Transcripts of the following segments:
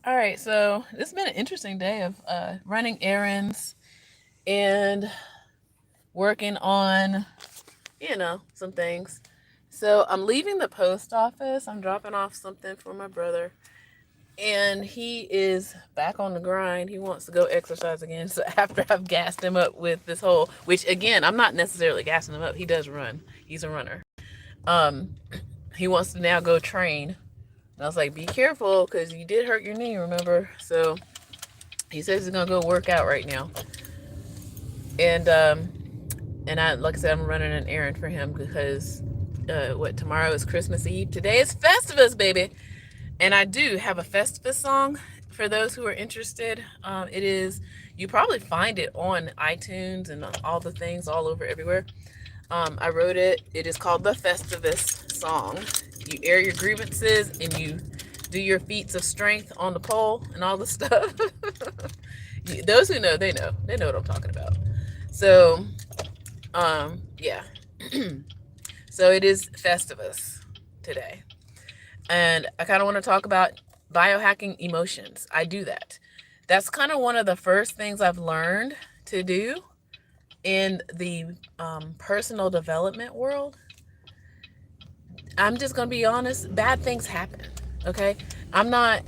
All right, so this has been an interesting day of running errands and working on, some things. So I'm leaving the post office. I'm dropping off something for my brother, and he is back on the grind. He wants to go exercise again. So after I've gassed him up with this whole, which again, I'm not necessarily gassing him up. He does run. He's a runner. Um, he wants to now go train. And I was like, be careful because you did hurt your knee, remember? So he says he's gonna go work out right now, and I, like I said, I'm running an errand for him because tomorrow is Christmas Eve. Today is Festivus, baby, and I do have a Festivus song for those who are interested. It is, you probably find it on iTunes and all the things all over everywhere. I wrote it. It is called the Festivus song. You air your grievances and you do your feats of strength on the pole and all the stuff. Those who know, they know. They know what I'm talking about. So, yeah. So it is Festivus today. And I kind of want to talk about biohacking emotions. I do that. That's kind of one of the first things I've learned to do in the personal development world. I'm just going to be honest, bad things happen. Okay. I'm not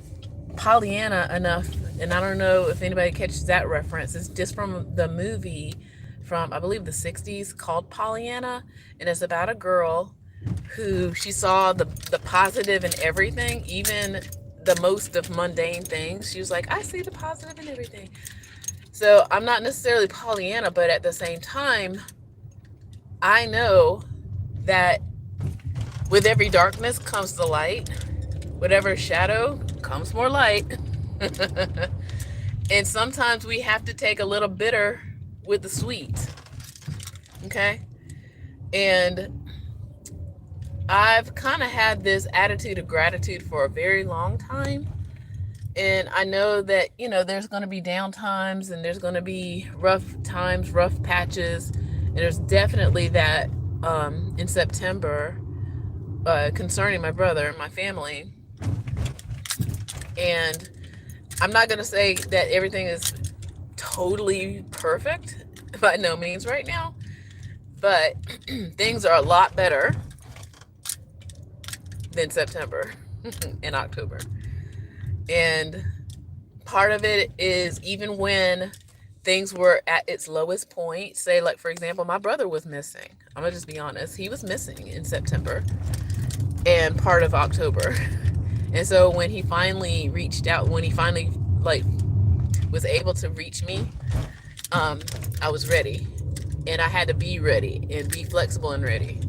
Pollyanna enough, and I don't know if anybody catches that reference. It's just from the movie from, I believe, the 60s called Pollyanna, and it's about a girl who she saw the positive in everything, even the most of mundane things. She was like, I see the positive in everything. So I'm not necessarily Pollyanna, but at the same time, I know that with every darkness comes the light. Whatever shadow comes more light. And sometimes we have to take a little bitter with the sweet. Okay? And I've kind of had this attitude of gratitude for a very long time. And I know that, there's going to be down times and there's going to be rough times, rough patches. And there's definitely that in September concerning my brother and my family. And I'm not going to say that everything is totally perfect, by no means right now, but things are a lot better than September and October. And part of it is, even when things were at its lowest point, say, like, for example, my brother was missing. I'm going to just be honest. He was missing in September and part of October. And so when he finally reached out, when he finally, like, was able to reach me, I was ready. And I had to be ready and be flexible and ready.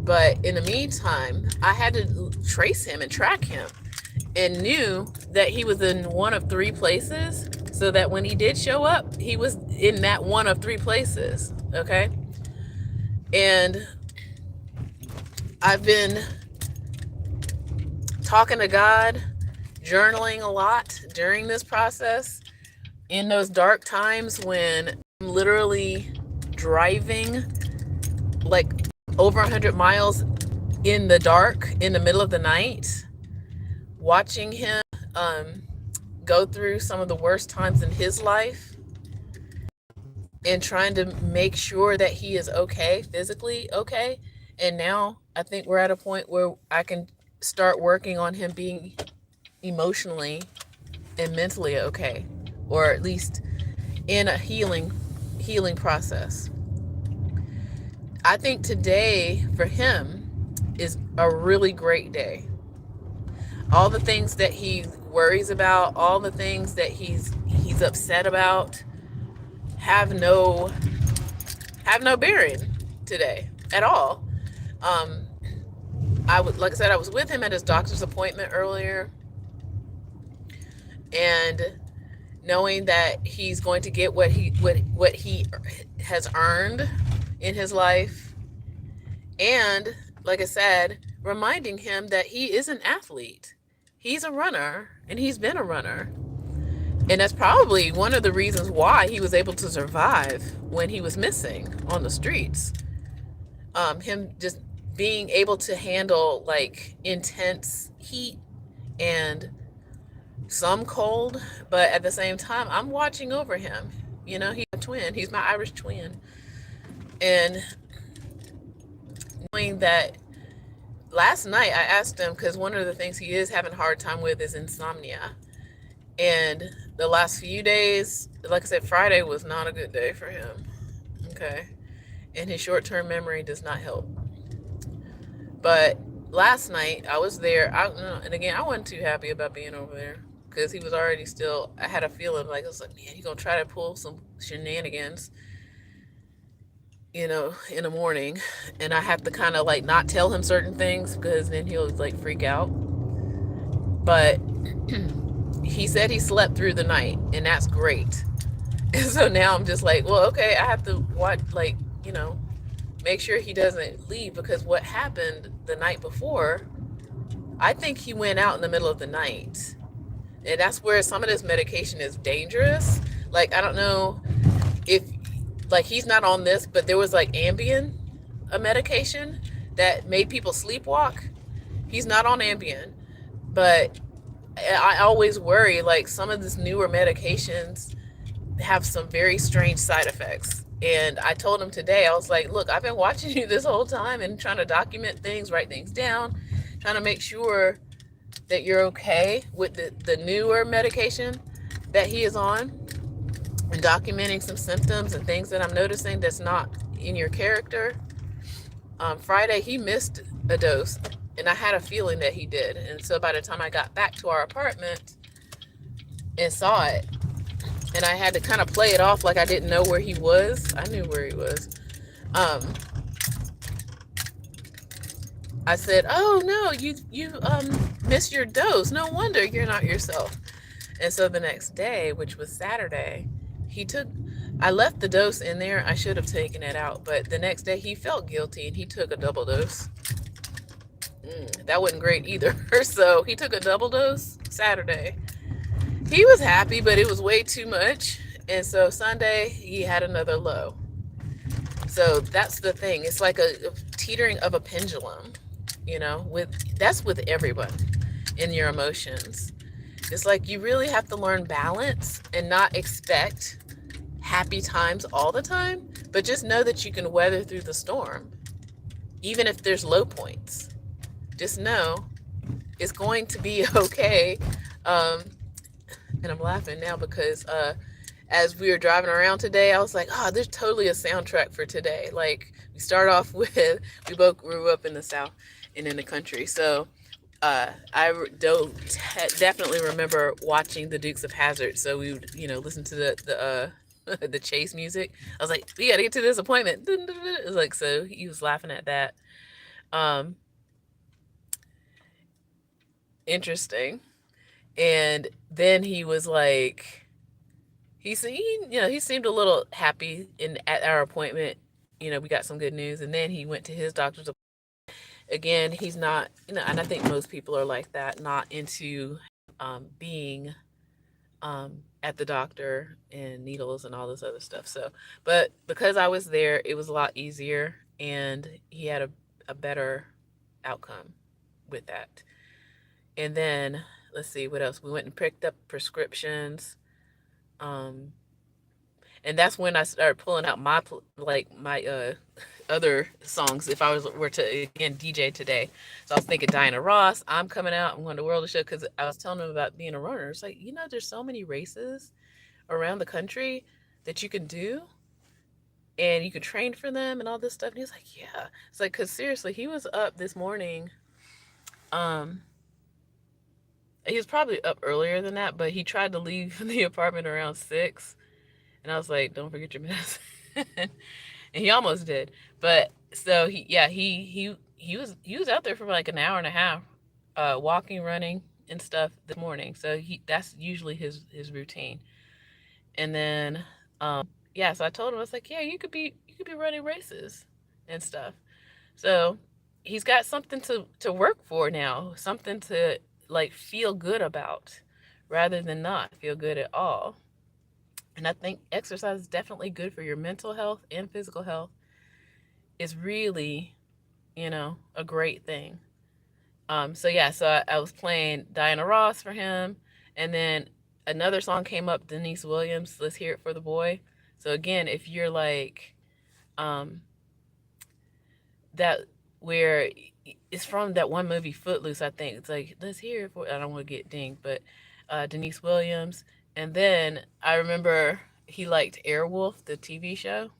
But in the meantime, I had to trace him and track him, and knew that he was in one of three places, so that when he did show up, he was in that one of three places. Okay. And I've been talking to God, journaling a lot during this process, in those dark times when I'm literally driving like over 100 miles in the dark, in the middle of the night, watching him go through some of the worst times in his life, and trying to make sure that he is okay, physically okay. And now I think we're at a point where I can start working on him being emotionally and mentally okay, or at least in a healing process. I think today for him is a really great day. All the things that he worries about, all the things that he's upset about, have no bearing today at all. Um, like I said, I was with him at his doctor's appointment earlier, and knowing that he's going to get what he has earned in his life, and like I said, reminding him that he is an athlete. He's a runner, and he's been a runner. And that's probably one of the reasons why he was able to survive when he was missing on the streets. Him just being able to handle like intense heat and some cold, but at the same time, I'm watching over him. You know, he's a twin. He's my Irish twin. And knowing that last night I asked him, because one of the things he is having a hard time with is insomnia. And the last few days, like I said, Friday was not a good day for him. Okay. And his short term memory does not help. But last night I was there. And again, I wasn't too happy about being over there because he was already still. I had a feeling like I was like, man, he's gonna try to pull some shenanigans, in the morning, and I have to kind of like not tell him certain things because then he'll like freak out. But he said he slept through the night, and that's great. And so now I'm just like, well, okay, I have to watch, like, make sure he doesn't leave because what happened the night before, I think he went out in the middle of the night. And that's where some of this medication is dangerous. Like, I don't know if, like, he's not on this, but there was like Ambien, a medication that made people sleepwalk. He's not on Ambien, but I always worry, like, some of these newer medications have some very strange side effects. And I told him today, I was like, look, I've been watching you this whole time and trying to document things, write things down, trying to make sure that you're okay with the newer medication that he is on, and documenting some symptoms and things that I'm noticing that's not in your character. Friday, he missed a dose, and I had a feeling that he did. And so by the time I got back to our apartment and saw it, and I had to kind of play it off like I didn't know where he was. I knew where he was. Um, I said, "Oh no, you missed your dose. No wonder you're not yourself." And so the next day, which was Saturday, he took. I left the dose in there. I should have taken it out, but the next day he felt guilty and he took a double dose. That wasn't great either. So he took a double dose Saturday. He was happy, but it was way too much. And so Sunday he had another low. So that's the thing. It's like a teetering of a pendulum, that's with everyone in your emotions. It's like you really have to learn balance and not expect happy times all the time, but just know that you can weather through the storm, even if there's low points. Just know it's going to be okay. Um, and I'm laughing now because as we were driving around today, I was like, oh, there's totally a soundtrack for today. Like, we start off with, we both grew up in the South and in the country. So I definitely remember watching the Dukes of Hazzard. So we would, listen to the chase music. I was like, we got to get to this appointment. It was like, so he was laughing at that. Um, Interesting. And then he was like, he seemed a little happy at our appointment. We got some good news, and then he went to his doctor's. Again, he's not, and I think most people are like that, not into being at the doctor and needles and all this other stuff. So, but because I was there, it was a lot easier, and he had a better outcome with that. And then let's see what else. We went and picked up prescriptions. Um, and that's when I started pulling out my other songs if I were to again DJ today. So I was thinking Diana Ross, I'm coming out, I'm going to World of Show because I was telling him about being a runner. It's like, there's so many races around the country that you can do, and you can train for them and all this stuff. And he was like, yeah. It's like, because seriously, he was up this morning. Um, he was probably up earlier than that, but he tried to leave the apartment around 6. And I was like, don't forget your medicine. And he almost did. But so he was out there for like an hour and a half, walking, running and stuff this morning. So that's usually his routine. And then so I told him, I was like, yeah, you could be running races and stuff. So he's got something to work for now, something to like feel good about rather than not feel good at all. And I think exercise is definitely good for your mental health and physical health. It's really, a great thing. So I was playing Diana Ross for him, And then another song came up, Denise Williams, Let's Hear It for the Boy. So again, if you're like, um, that where it's from that one movie Footloose, I think. It's like, let's hear it for, I don't want to get dinged, but Denise Williams. And then I remember he liked Airwolf, the TV show.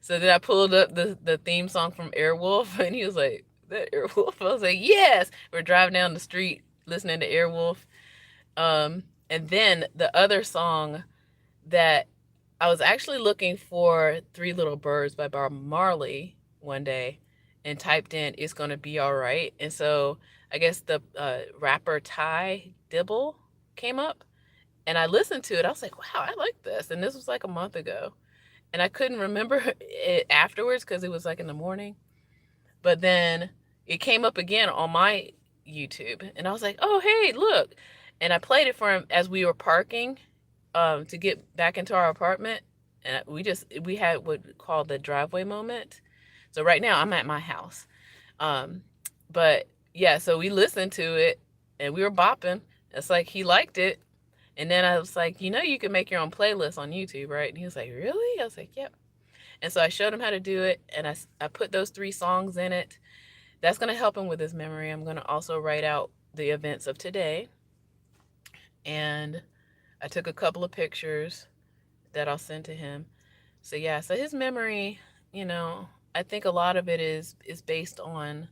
So then I pulled up the theme song from Airwolf, and he was like, that Airwolf? I was like, yes. We're driving down the street listening to Airwolf. And then the other song that I was actually looking for Three Little Birds by Bob Marley one day and typed in It's Gonna Be Alright. And so I guess the rapper Ty Dibble came up and I listened to it. I was like, wow, I like this. And this was like a month ago. And I couldn't remember it afterwards because it was like in the morning. But then it came up again on my YouTube. And I was like, oh, hey, look. And I played it for him as we were parking to get back into our apartment, and we had what we call the driveway moment. So right now I'm at my house, um, but yeah, so we listened to it and we were bopping. It's like he liked it, and then I was like, you can make your own playlist on YouTube, right? And he was like, really? I was like, yep. And so I showed him how to do it, and I put those 3 songs in it. That's gonna help him with his memory. I'm gonna also write out the events of today, and I took a couple of pictures that I'll send to him. So yeah, so his memory, I think a lot of it is based on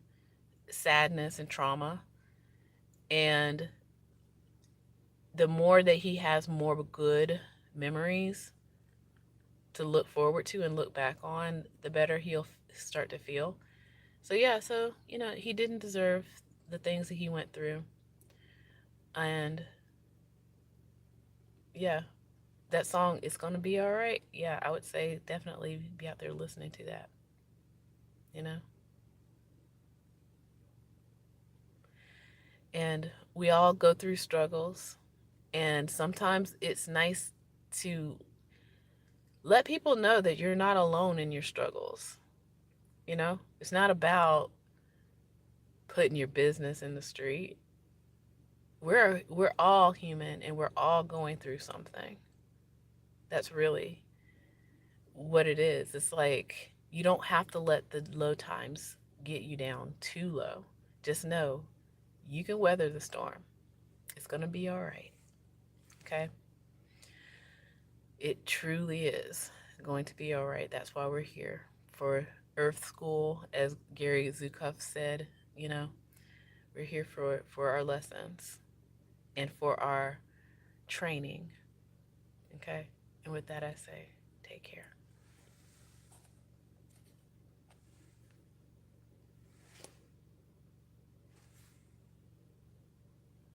sadness and trauma. And the more that he has more good memories to look forward to and look back on, the better he'll start to feel. So yeah, so he didn't deserve the things that he went through. And yeah, that song is going to be all right. Yeah, I would say definitely be out there listening to that, you know? And we all go through struggles. And sometimes it's nice to let people know that you're not alone in your struggles. It's not about putting your business in the street. We're all human and we're all going through something. That's really what it is. It's like you don't have to let the low times get you down too low. Just know you can weather the storm. It's going to be all right. Okay? It truly is going to be all right. That's why we're here for Earth School, as Gary Zukav said. You know, we're here for our lessons and for our training. Okay? And with that, I say, take care.